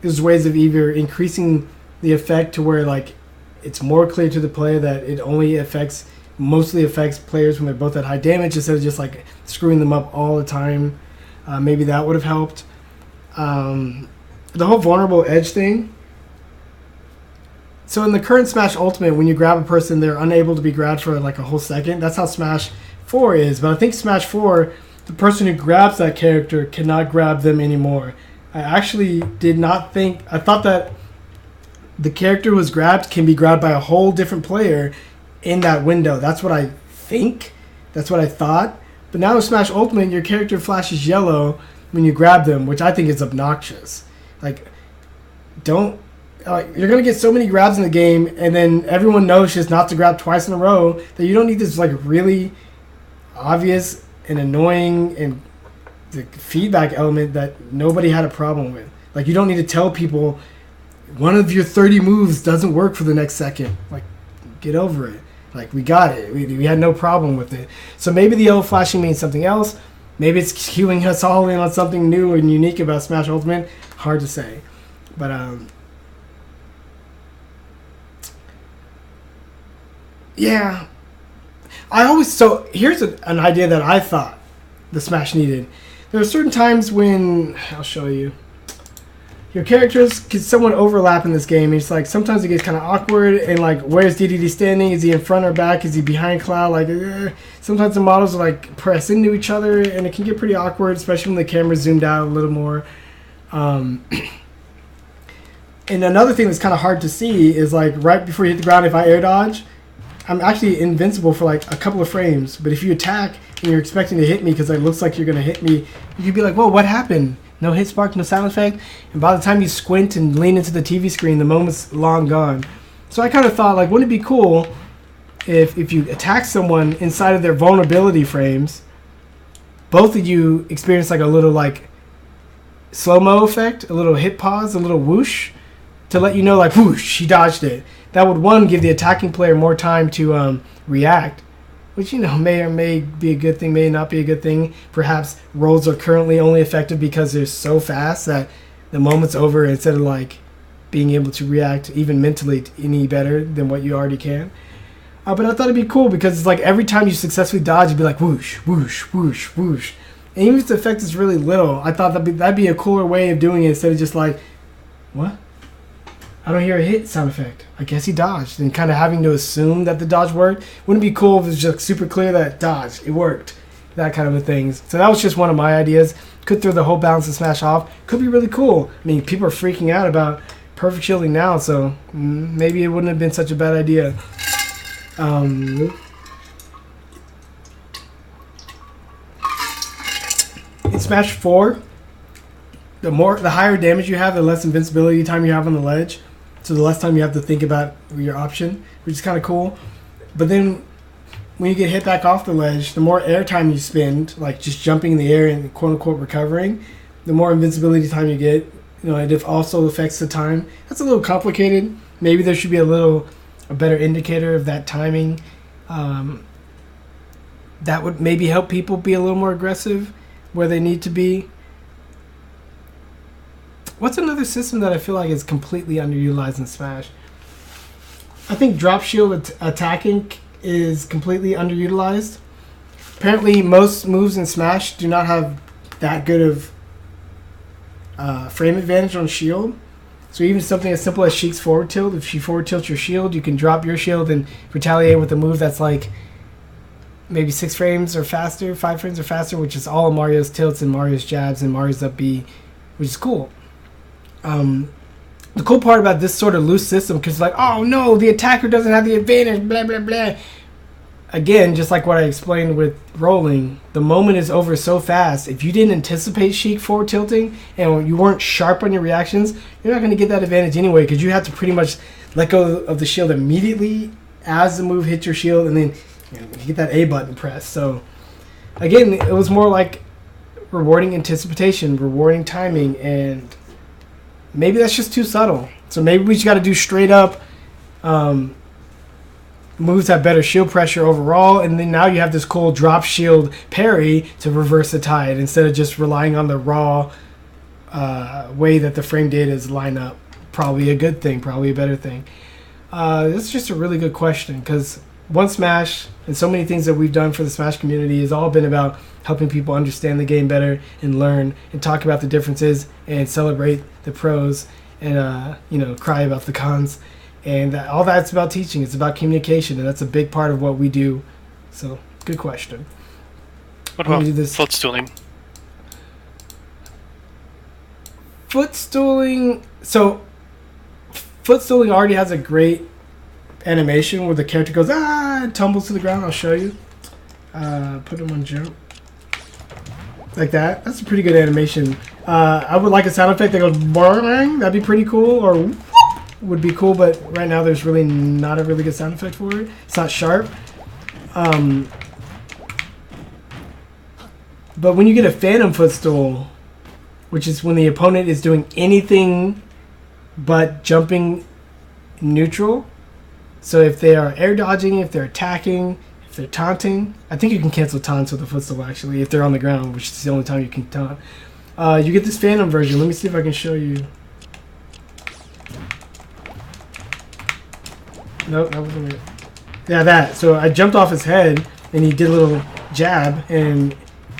[SPEAKER 1] there's ways of either increasing the effect to where like it's more clear to the player that it only mostly affects players when they're both at high damage instead of just like screwing them up all the time. Maybe that would have helped. The whole vulnerable edge thing. So in the current Smash Ultimate, when you grab a person, they're unable to be grabbed for like a whole second. That's how Smash 4 is. But I think Smash 4, the person who grabs that character cannot grab them anymore. I actually did not think... I thought that the character who was grabbed can be grabbed by a whole different player in that window. That's what I think. That's what I thought. But now with Smash Ultimate, your character flashes yellow when you grab them, which I think is obnoxious. Like, don't... you're going to get so many grabs in the game, and then everyone knows just not to grab twice in a row, that you don't need this like really obvious and annoying and the feedback element that nobody had a problem with. Like, you don't need to tell people one of your 30 moves doesn't work for the next second. Like, get over it. Like, we got it. We had no problem with it. So maybe the yellow flashing means something else. Maybe it's cueing us all in on something new and unique about Smash Ultimate. Hard to say. But, yeah. So here's an idea that I thought the Smash needed. There are certain times when... I'll show you. your characters can somewhat overlap in this game. It's like sometimes it gets kind of awkward, and like, where's Dedede standing? Is he in front or back? Is he behind Cloud? Like, sometimes the models are like press into each other, and it can get pretty awkward, especially when the camera's zoomed out a little more. And another thing that's kind of hard to see is like right before you hit the ground, if I air dodge, I'm actually invincible for like a couple of frames. But if you attack and you're expecting to hit me because it looks like you're going to hit me, you could be like, whoa, what happened? No hit spark, no sound effect. And by the time you squint and lean into the TV screen, the moment's long gone. So I kind of thought, like, wouldn't it be cool if you attack someone inside of their vulnerability frames, both of you experience like a little like slow-mo effect, a little hit pause, a little whoosh, to let you know like, whoosh, he dodged it. That would, one, give the attacking player more time to react, which, you know, may or may be a good thing, may not be a good thing. Perhaps rolls are currently only effective because they're so fast that the moment's over instead of like being able to react even mentally any better than what you already can. But I thought it'd be cool because it's like every time you successfully dodge, it'd be like whoosh, whoosh, whoosh, whoosh. And even if the effect is really little, I thought that'd be a cooler way of doing it instead of just like, what? I don't hear a hit sound effect. I guess he dodged. And kind of having to assume that the dodge worked. Wouldn't it be cool if it was just super clear that dodge, it worked. That kind of a thing. So that was just one of my ideas. Could throw the whole balance and smash off. Could be really cool. I mean, people are freaking out about perfect shielding now, so maybe it wouldn't have been such a bad idea. In Smash 4, the higher damage you have, the less invincibility time you have on the ledge. So the less time you have to think about your option, which is kind of cool. But then when you get hit back off the ledge, the more air time you spend, like just jumping in the air and quote-unquote recovering, the more invincibility time you get. You know, it also affects the time. That's a little complicated. Maybe there should be a better indicator of that timing. That would maybe help people be a little more aggressive where they need to be. What's another system that I feel like is completely underutilized in Smash? I think drop shield attacking is completely underutilized. Apparently, most moves in Smash do not have that good of frame advantage on shield. So even something as simple as Sheik's forward tilt, if she forward tilts your shield, you can drop your shield and retaliate with a move that's like maybe 6 frames or faster, 5 frames or faster, which is all of Mario's tilts and Mario's jabs and Mario's up B, which is cool. The cool part about this sort of loose system, because like, oh no, the attacker doesn't have the advantage, blah, blah, blah. Again, just like what I explained with rolling, the moment is over so fast. If you didn't anticipate Sheik forward tilting and you weren't sharp on your reactions, you're not going to get that advantage anyway, because you have to pretty much let go of the shield immediately as the move hits your shield, and then you get that A button pressed. So again, it was more like rewarding anticipation, rewarding timing, and maybe that's just too subtle. So maybe we just got to do straight up moves have better shield pressure overall, and then now you have this cool drop shield parry to reverse the tide instead of just relying on the raw way that the frame data is lined up. Probably a good thing, probably a better thing. This is just a really good question, because One Smash and so many things that we've done for the Smash community has all been about helping people understand the game better and learn and talk about the differences and celebrate the pros and cry about the cons. And all that's about teaching. It's about communication, and that's a big part of what we do. So, good question.
[SPEAKER 2] What about footstooling?
[SPEAKER 1] Footstooling. So, footstooling already has a great animation where the character goes and tumbles to the ground. I'll show you. Put him on jump like that. That's a pretty good animation. I would like a sound effect that goes bang. That'd be pretty cool. Or would be cool, but right now there's really not a really good sound effect for it. It's not sharp. But when you get a phantom footstool, which is when the opponent is doing anything but jumping neutral. So if they are air dodging, if they're attacking, if they're taunting, I think you can cancel taunts with a footstool actually, if they're on the ground, which is the only time you can taunt. You get this phantom version. Let me see if I can show you. Nope, that wasn't it. Yeah, that. So I jumped off his head, and he did a little jab, and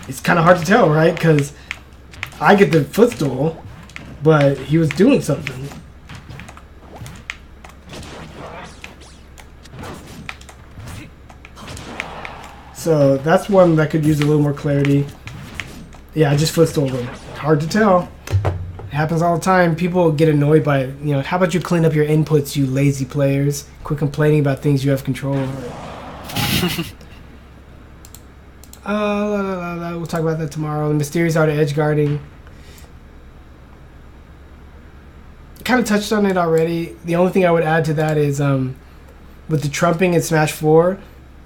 [SPEAKER 1] it's kind of hard to tell, right? Because I get the footstool, but he was doing something. So that's one that could use a little more clarity. Yeah, I just footstooled him. Hard to tell. It happens all the time. People get annoyed by it. You know, how about you clean up your inputs, you lazy players? Quit complaining about things you have control over. We'll talk about that tomorrow. The mysterious art of edge guarding. Kind of touched on it already. The only thing I would add to that is with the trumping in Smash 4,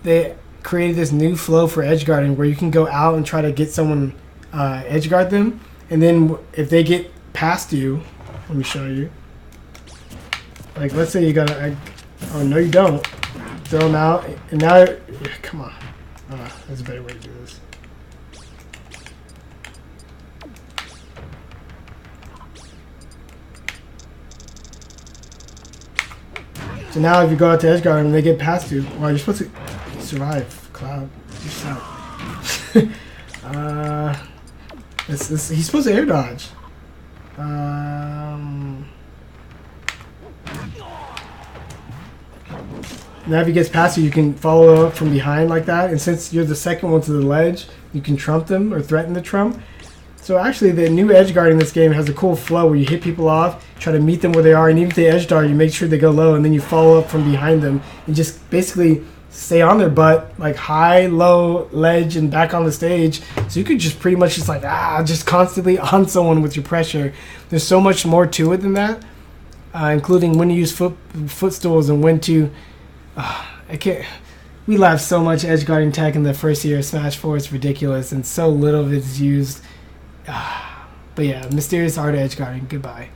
[SPEAKER 1] they created this new flow for edge guarding where you can go out and try to get someone edge guard them, and then if they get past you, let me show you. Like, let's say you got a, oh no you don't, throw them out, and now, come on, there's a better way to do this. So now if you go out to edge guard them and they get past you, well, you're supposed to survive, Cloud. You're set. He's supposed to air dodge. Now if he gets past you, you can follow up from behind like that. And since you're the second one to the ledge, you can trump them or threaten the trump. So actually the new edge guard in this game has a cool flow where you hit people off, try to meet them where they are, and even if they edge guard, you make sure they go low, and then you follow up from behind them and just basically stay on their butt, like high, low, ledge, and back on the stage. So you could just pretty much just like, just constantly on someone with your pressure. There's so much more to it than that, including when you use footstools and when to, I can't, we laughed so much edge guarding tech in the first year of Smash 4, it's ridiculous, and so little of it is used. But yeah, mysterious art of edge guarding, goodbye.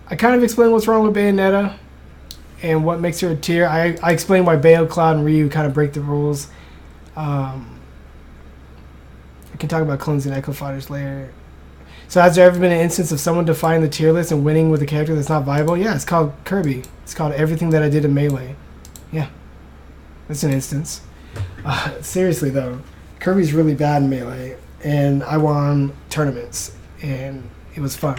[SPEAKER 1] I kind of explained what's wrong with Bayonetta and what makes her a tier. I explained why Bayo, Cloud, and Ryu kind of break the rules. I can talk about clones and Echo Fighters later. So has there ever been an instance of someone defying the tier list and winning with a character that's not viable? Yeah, it's called Kirby. It's called Everything That I Did in Melee. Yeah, that's an instance. Seriously though, Kirby's really bad in Melee, and I won tournaments, and it was fun.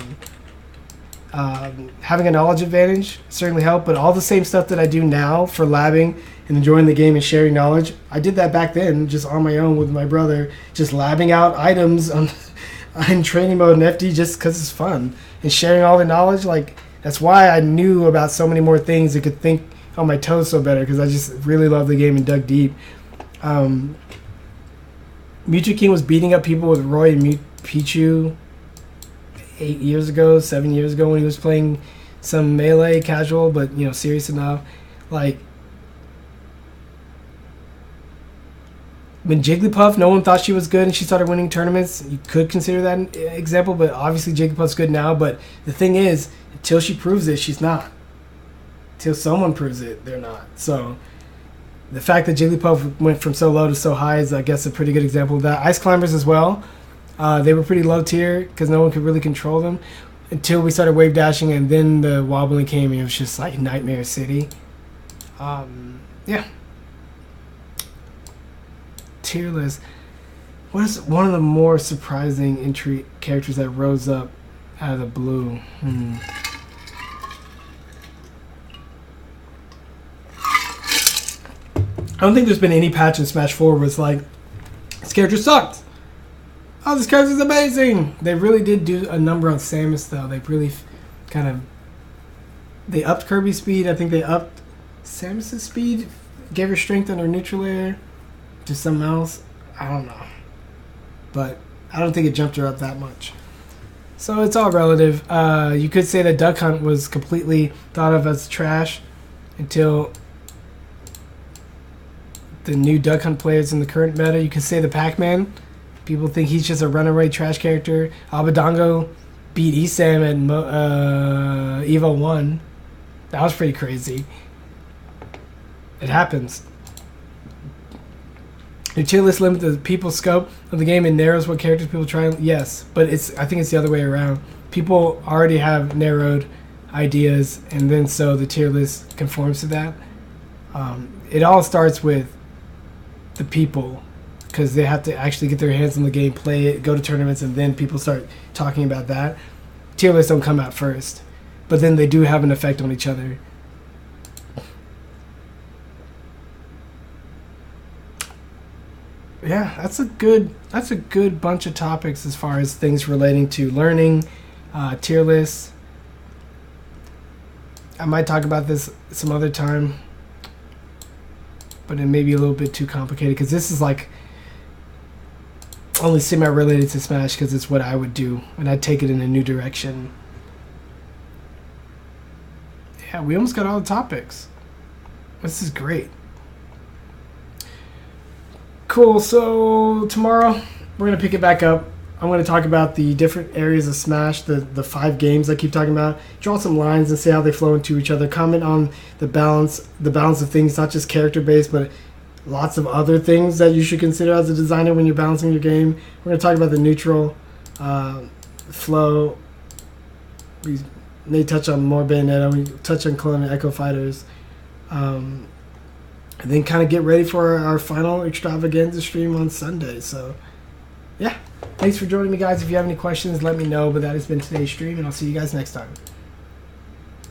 [SPEAKER 1] Having a knowledge advantage certainly helped, but all the same stuff that I do now for labbing and enjoying the game and sharing knowledge, I did that back then just on my own with my brother, just labbing out items in training mode and FD just because it's fun. And sharing all the knowledge, like, that's why I knew about so many more things and could think on my toes so better, because I just really loved the game and dug deep. Mewtwo King was beating up people with Roy and Pichu 7 years ago when he was playing some Melee casual, but you know, serious enough. Like when Jigglypuff, no one thought she was good and she started winning tournaments. You could consider that an example, but obviously Jigglypuff's good now. But the thing is, until she proves it, she's not. Until someone proves it, they're not. So the fact that Jigglypuff went from so low to so high is, I guess, a pretty good example of that. Ice Climbers as well. They were pretty low tier because no one could really control them until we started wave dashing, and then the wobbling came and it was just like Nightmare City. Yeah. Tier list. What is one of the more surprising entry characters that rose up out of the blue? I don't think there's been any patch in Smash 4 where it's like, this character sucked. Oh, this character's amazing! They really did do a number on Samus, though. They really they upped Kirby's speed. I think they upped Samus's speed. Gave her strength on her neutral air. To something else. I don't know. But I don't think it jumped her up that much. So it's all relative. You could say that Duck Hunt was completely thought of as trash until the new Duck Hunt players in the current meta. You could say the Pac-Man. People think he's just a runaway trash character. Abadongo beat Esam at Evo 1. That was pretty crazy. It happens. The tier list limits the people's scope of the game and narrows what characters people try. Yes, but I think it's the other way around. People already have narrowed ideas, and then so the tier list conforms to that. It all starts with the people because they have to actually get their hands on the game, play it, go to tournaments, and then people start talking about that. Tier lists don't come out first, but then they do have an effect on each other. Yeah, that's a good bunch of topics as far as things relating to learning, tier lists. I might talk about this some other time, but it may be a little bit too complicated because this is like only semi-related to Smash because it's what I would do, and I'd take it in a new direction. Yeah, we almost got all the topics. This is great. Cool, so tomorrow we're going to pick it back up. I'm going to talk about the different areas of Smash, the 5 games I keep talking about. Draw some lines and see how they flow into each other. Comment on the balance of things, not just character-based, but lots of other things that you should consider as a designer when you're balancing your game. We're going to talk about the neutral flow. We may touch on more Bayonetta. We touch on Clone and Echo Fighters. And then kind of get ready for our final extravaganza stream on Sunday. So, yeah. Thanks for joining me, guys. If you have any questions, let me know. But that has been today's stream, and I'll see you guys next time.